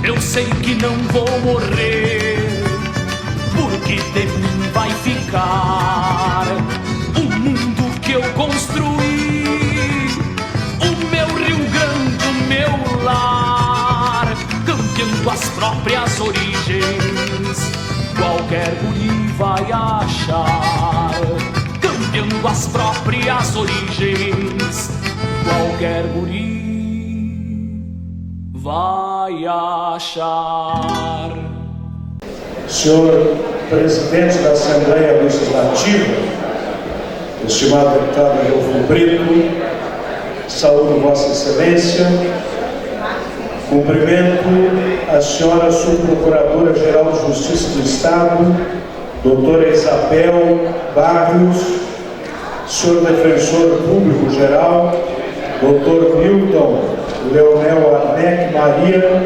Eu sei que não vou morrer, porque de mim vai ficar o mundo que eu construí, o meu Rio Grande, o meu lar, campeando as próprias origens. Qualquer guri vai achar, campeando as próprias origens. Qualquer guri vai achar. Senhor Presidente da Assembleia Legislativa, estimado deputado Adolfo Brito, saúdo Vossa Excelência, cumprimento a senhora Subprocuradora-Geral de Justiça do Estado, doutora Isabel Barrios, senhor Defensor Público-Geral, doutor Milton Leonel Arnec Maria,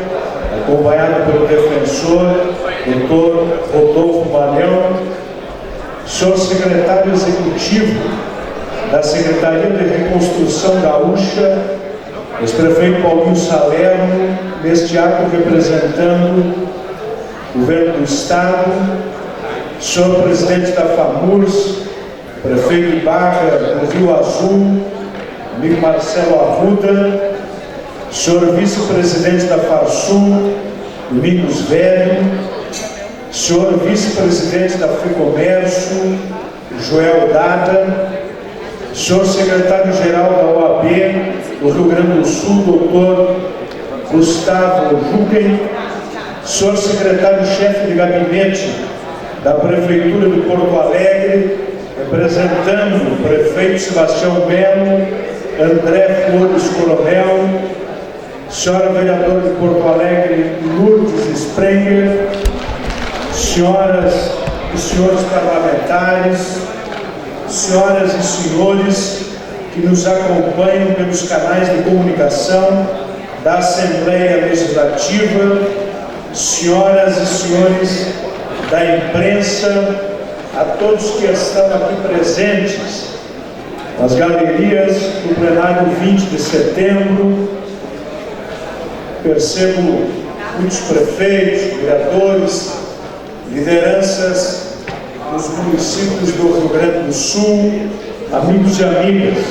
acompanhado pelo defensor, doutor Rodolfo Balhão, senhor secretário executivo da Secretaria de Reconstrução Gaúcha, ex-prefeito Paulinho Salerno, neste ato representando o governo do Estado, senhor presidente da FAMURS, prefeito de Barra do Rio Azul, amigo Marcelo Arruda, senhor vice-presidente da FARSUL, Domingos Velho, senhor vice-presidente da FIComércio, Joel Dada, senhor secretário-geral da OAB do Rio Grande do Sul, doutor Gustavo Juquen, senhor secretário-chefe de gabinete da Prefeitura de Porto Alegre, representando o prefeito Sebastião Melo, André Flores Coronel, senhora vereadora de Porto Alegre, Lourdes Sprenger, senhoras e senhores parlamentares, senhoras e senhores que nos acompanham pelos canais de comunicação da Assembleia Legislativa, senhoras e senhores da imprensa, a todos que estão aqui presentes nas galerias do plenário 20 de setembro, percebo muitos prefeitos, vereadores, lideranças dos municípios do Rio Grande do Sul, amigos e amigas.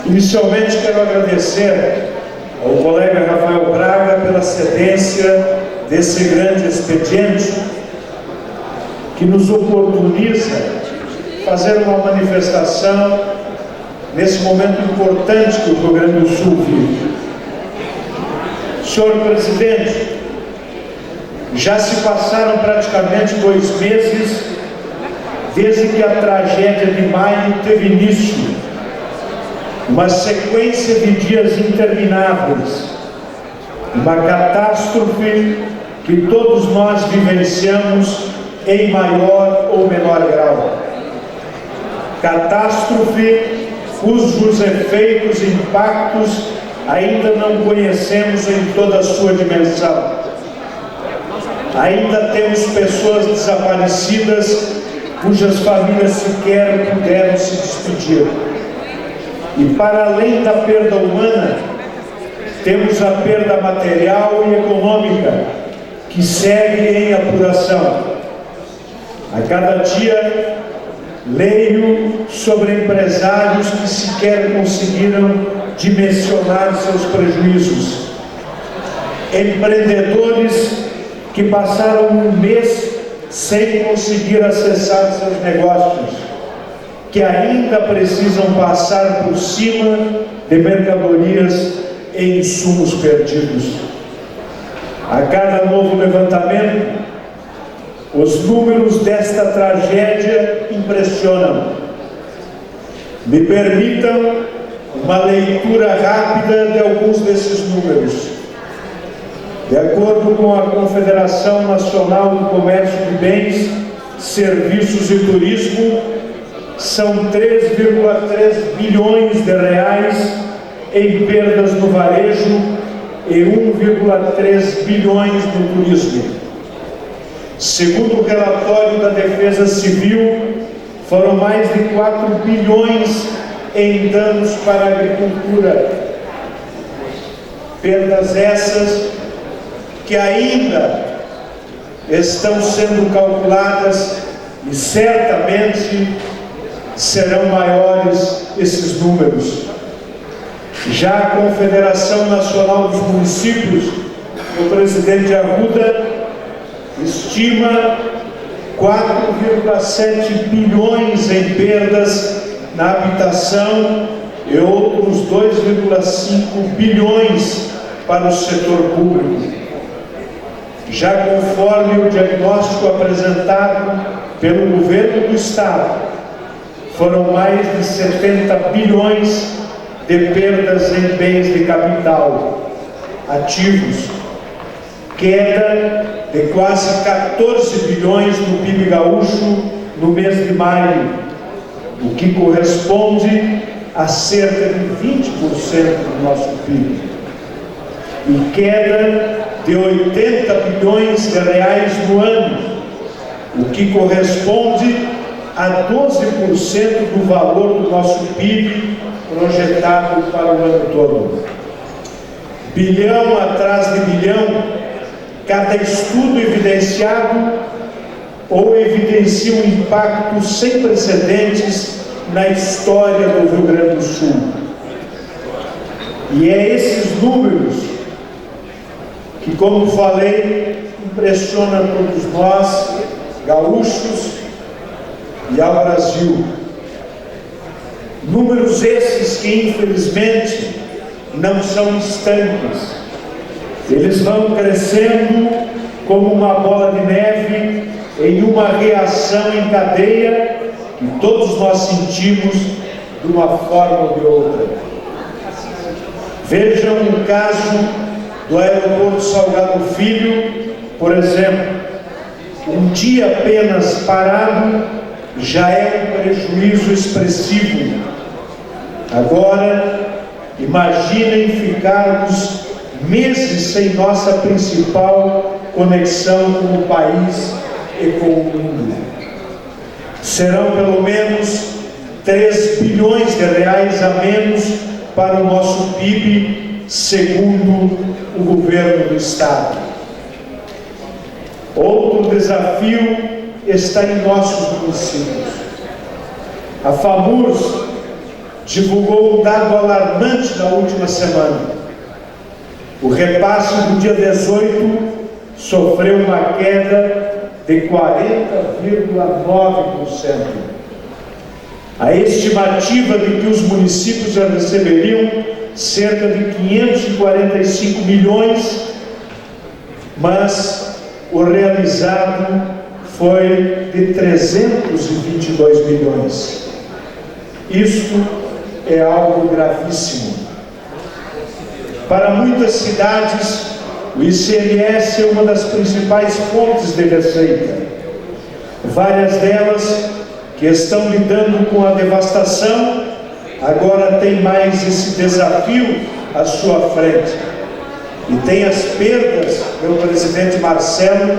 Inicialmente quero agradecer ao colega Rafael Braga pela cedência desse grande expediente que nos oportuniza fazer uma manifestação nesse momento importante que o Rio Grande do Sul vive. Senhor Presidente, já se passaram praticamente 2 meses desde que a tragédia de maio teve início, uma sequência de dias intermináveis, uma catástrofe que todos nós vivenciamos em maior ou menor grau. Catástrofe cujos efeitos e impactos ainda não conhecemos em toda a sua dimensão. Ainda temos pessoas desaparecidas cujas famílias sequer puderam se despedir. E para além da perda humana, temos a perda material e econômica, que segue em apuração. A cada dia, leio sobre empresários que sequer conseguiram dimensionar seus prejuízos. Empreendedores que passaram 1 mês sem conseguir acessar seus negócios, que ainda precisam passar por cima de mercadorias e insumos perdidos. A cada novo levantamento, os números desta tragédia impressionam. Me permitam uma leitura rápida de alguns desses números. De acordo com a Confederação Nacional do Comércio de Bens, Serviços e Turismo, são 3,3 bilhões de reais em perdas no varejo e 1,3 bilhões no turismo. Segundo o relatório da Defesa Civil, foram mais de 4 bilhões em danos para a agricultura. Perdas essas que ainda estão sendo calculadas e certamente serão maiores esses números. Já a Confederação Nacional dos Municípios, o presidente Arruda, estima 4,7 bilhões em perdas na habitação e outros 2,5 bilhões para o setor público. Já conforme o diagnóstico apresentado pelo governo do Estado, foram mais de 70 bilhões de perdas em bens de capital, ativos, queda de quase 14 bilhões no PIB gaúcho no mês de maio, o que corresponde a cerca de 20% do nosso PIB, e queda de 80 bilhões de reais no ano, o que corresponde a 12% do valor do nosso PIB projetado para o ano todo. Bilhão atrás de bilhão, cada estudo evidenciado ou evidencia um impacto sem precedentes na história do Rio Grande do Sul. E é esses números que, como falei, impressionam todos nós, gaúchos, e ao Brasil. Números esses que, infelizmente, não são estanques. Eles vão crescendo como uma bola de neve em uma reação em cadeia que todos nós sentimos de uma forma ou de outra. Vejam o caso do aeroporto Salgado Filho, por exemplo. Um dia apenas parado já é um prejuízo expressivo. Agora, imaginem ficarmos meses sem nossa principal conexão com o país e com o mundo. Serão pelo menos 3 bilhões de reais a menos para o nosso PIB, segundo o governo do Estado. Outro desafio está em nossos municípios. A FAMURS divulgou um dado alarmante na última semana. O repasse do dia 18 sofreu uma queda de 40,9%. A estimativa de que os municípios já receberiam cerca de 545 milhões, mas o realizado foi de 322 milhões. Isso é algo gravíssimo. Para muitas cidades, o ICMS é uma das principais fontes de receita. Várias delas que estão lidando com a devastação agora têm mais esse desafio à sua frente. E tem as perdas pelo presidente Marcelo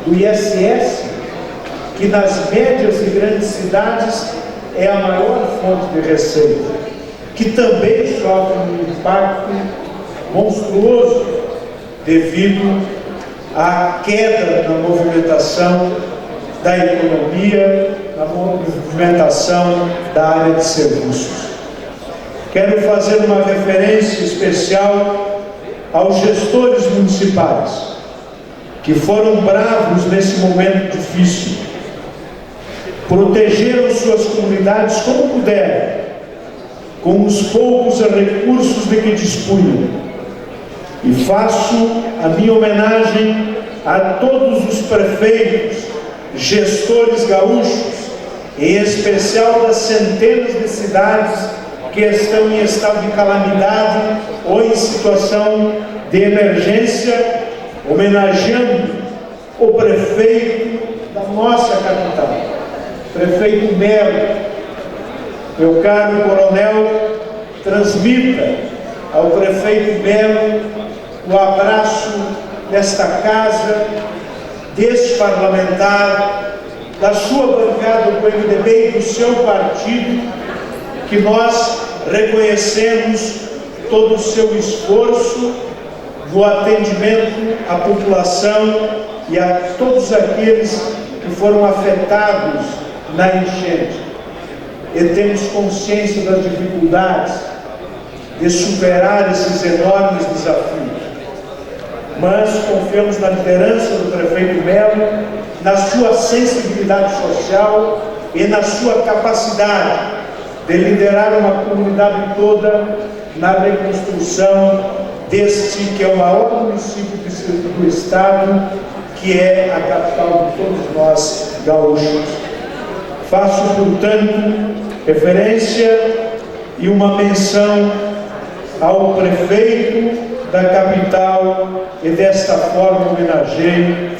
do ISS, que nas médias e grandes cidades é a maior fonte de receita, que também sofre um impacto monstruoso devido à queda na movimentação da economia, na movimentação da área de serviços. Quero fazer uma referência especial aos gestores municipais, que foram bravos nesse momento difícil, protegeram suas comunidades como puderam, com os poucos recursos de que dispunham. E faço a minha homenagem a todos os prefeitos, gestores gaúchos, em especial das centenas de cidades que estão em estado de calamidade ou em situação de emergência, homenageando o prefeito da nossa capital, prefeito Melo. Meu caro coronel, transmita ao prefeito Melo o abraço desta casa, deste parlamentar, da sua bancada do MDB e do seu partido, que nós reconhecemos todo o seu esforço no atendimento à população e a todos aqueles que foram afetados na enchente. E temos consciência das dificuldades de superar esses enormes desafios. Mas confiamos na liderança do prefeito Melo, na sua sensibilidade social e na sua capacidade de liderar uma comunidade toda na reconstrução deste que é o maior município do estado, que é a capital de todos nós gaúchos. Faço, portanto, referência e uma menção ao prefeito da capital e desta forma homenageio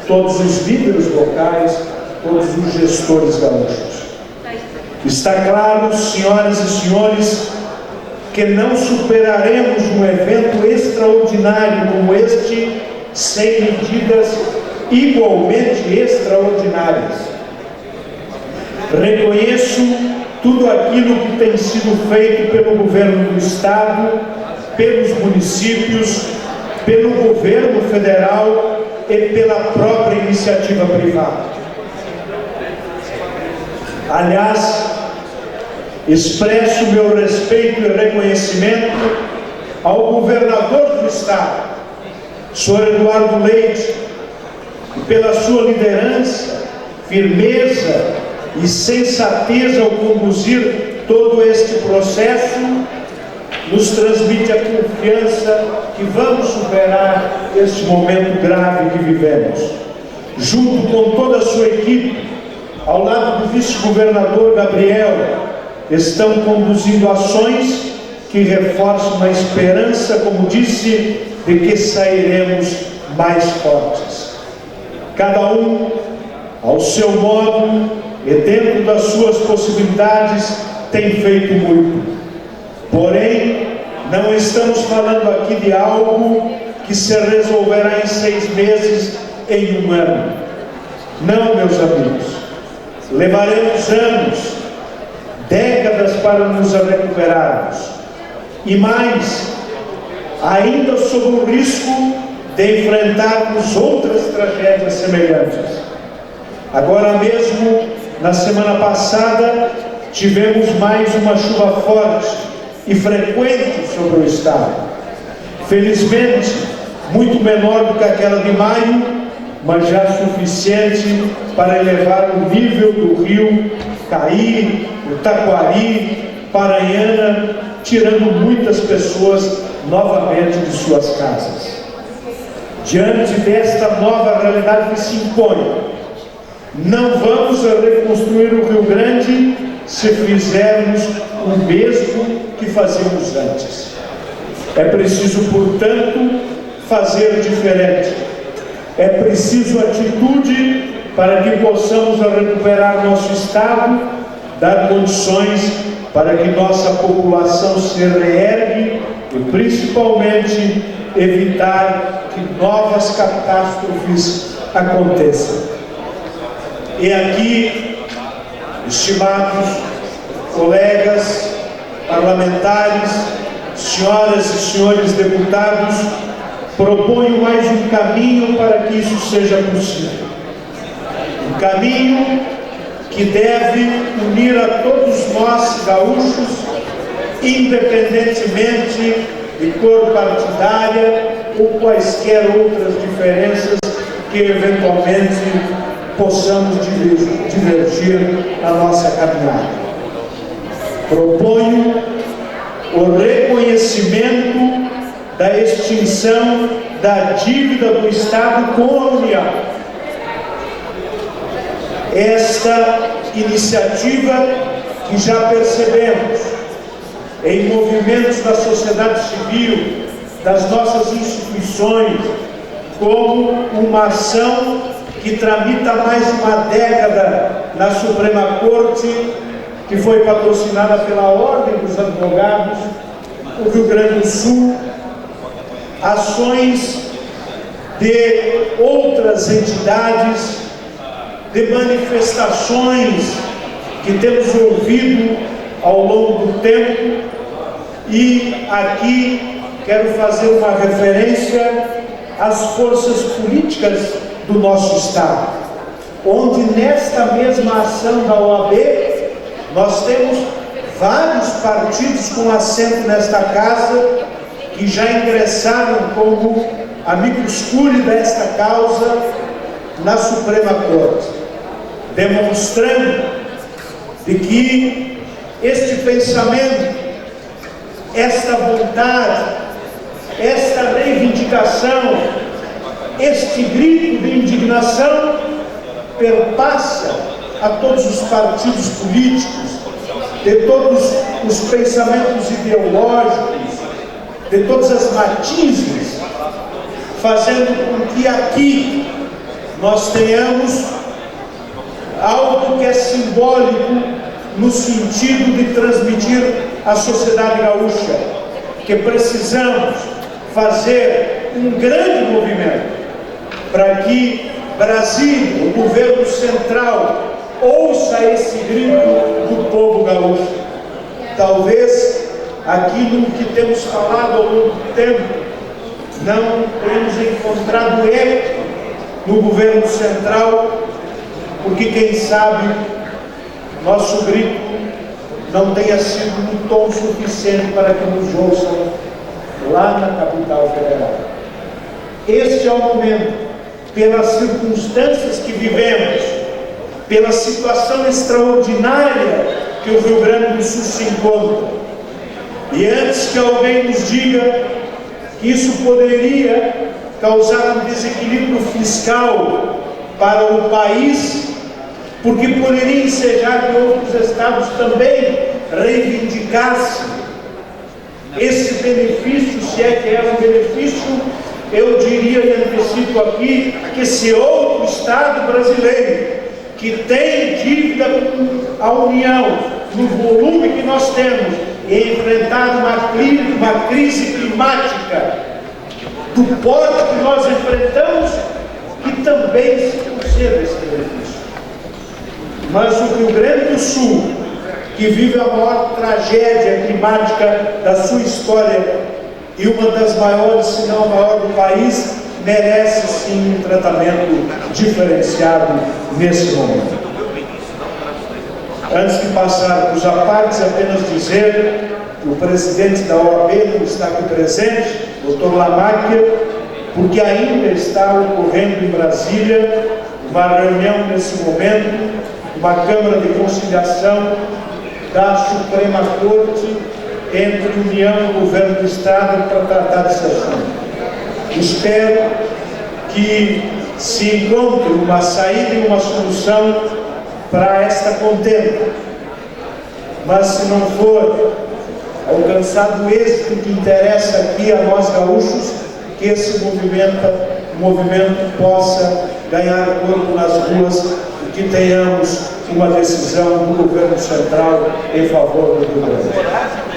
todos os líderes locais, todos os gestores gaúchos. Está claro, senhoras e senhores, que não superaremos um evento extraordinário como este sem medidas igualmente extraordinárias. Reconheço tudo aquilo que tem sido feito pelo governo do estado, pelos municípios, pelo governo federal e pela própria iniciativa privada. Aliás, expresso meu respeito e reconhecimento ao governador do estado, Sr. Eduardo Leite, e pela sua liderança, firmeza e sensatez ao conduzir todo este processo, nos transmite a confiança que vamos superar este momento grave que vivemos. Junto com toda a sua equipe, ao lado do vice-governador Gabriel, estão conduzindo ações que reforçam a esperança, como disse, de que sairemos mais fortes. Cada um, ao seu modo e dentro das suas possibilidades, tem feito muito. Porém, não estamos falando aqui de algo que se resolverá em 6 meses, em 1 ano. Não, meus amigos. Levaremos anos, décadas para nos recuperarmos. E mais, ainda sob o risco de enfrentarmos outras tragédias semelhantes. Agora mesmo, na semana passada, tivemos mais uma chuva forte e frequente sobre o estado. Felizmente, muito menor do que aquela de maio, mas já suficiente para elevar o nível do rio Caí, o Taquari, Paranhana, tirando muitas pessoas novamente de suas casas. Diante desta nova realidade que se impõe, não vamos reconstruir o Rio Grande se fizermos o mesmo que fazíamos antes. É preciso, portanto, fazer diferente. É preciso atitude para que possamos recuperar nosso estado, dar condições para que nossa população se reergue e, principalmente, evitar que novas catástrofes aconteçam. E aqui, estimados colegas parlamentares, senhoras e senhores deputados, proponho mais um caminho para que isso seja possível. Um caminho que deve unir a todos nós gaúchos, independentemente de cor partidária ou quaisquer outras diferenças que eventualmente possamos divergir na nossa caminhada. Proponho o reconhecimento da extinção da dívida do Estado com a União. Esta iniciativa que já percebemos em movimentos da sociedade civil, das nossas instituições, como uma ação que tramita há mais de uma década na Suprema Corte, que foi patrocinada pela Ordem dos Advogados do Rio Grande do Sul, ações de outras entidades, de manifestações que temos ouvido ao longo do tempo, e aqui quero fazer uma referência às forças políticas do nosso Estado, onde nesta mesma ação da OAB nós temos vários partidos com assento nesta casa que já ingressaram como amicus curiae desta causa na Suprema Corte, demonstrando de que este pensamento, esta vontade, esta reivindicação, este grito de indignação perpassa a todos os partidos políticos, de todos os pensamentos ideológicos, de todas as matizes, fazendo com que aqui nós tenhamos algo que é simbólico no sentido de transmitir à sociedade gaúcha que precisamos fazer um grande movimento para que Brasília, o governo central, ouça esse grito do povo gaúcho. Talvez aquilo que temos falado ao longo do tempo não tenhamos encontrado eco no governo central, porque quem sabe nosso grito não tenha sido um tom suficiente para que nos ouçam lá na capital federal. Este é o momento, pelas circunstâncias que vivemos, pela situação extraordinária que o Rio Grande do Sul se encontra. E antes que alguém nos diga que isso poderia causar um desequilíbrio fiscal para o país, porque poderia ensejar que outros estados também reivindicassem esse benefício, se é que é um benefício, eu diria e antecipo aqui, que se outro estado brasileiro que tem dívida com a União, no volume que nós temos, e enfrentar uma crise climática do porte que nós enfrentamos, que também se conceda esse benefício. Mas o Rio Grande do Sul, que vive a maior tragédia climática da sua história e uma das maiores, se não a maior do país, merece sim um tratamento diferenciado nesse momento. Antes de passar para os apartes, apenas dizer que o presidente da OAB não está aqui presente, Dr. Lamáquia, porque ainda está ocorrendo em Brasília uma reunião nesse momento, uma Câmara de Conciliação da Suprema Corte entre União e Governo do Estado para tratar desse assunto. Espero que se encontre uma saída e uma solução para esta contenda, mas se não for alcançado o êxito que interessa aqui a nós gaúchos, que esse movimento possa ganhar corpo nas ruas e que tenhamos uma decisão do governo central em favor do Rio Grande.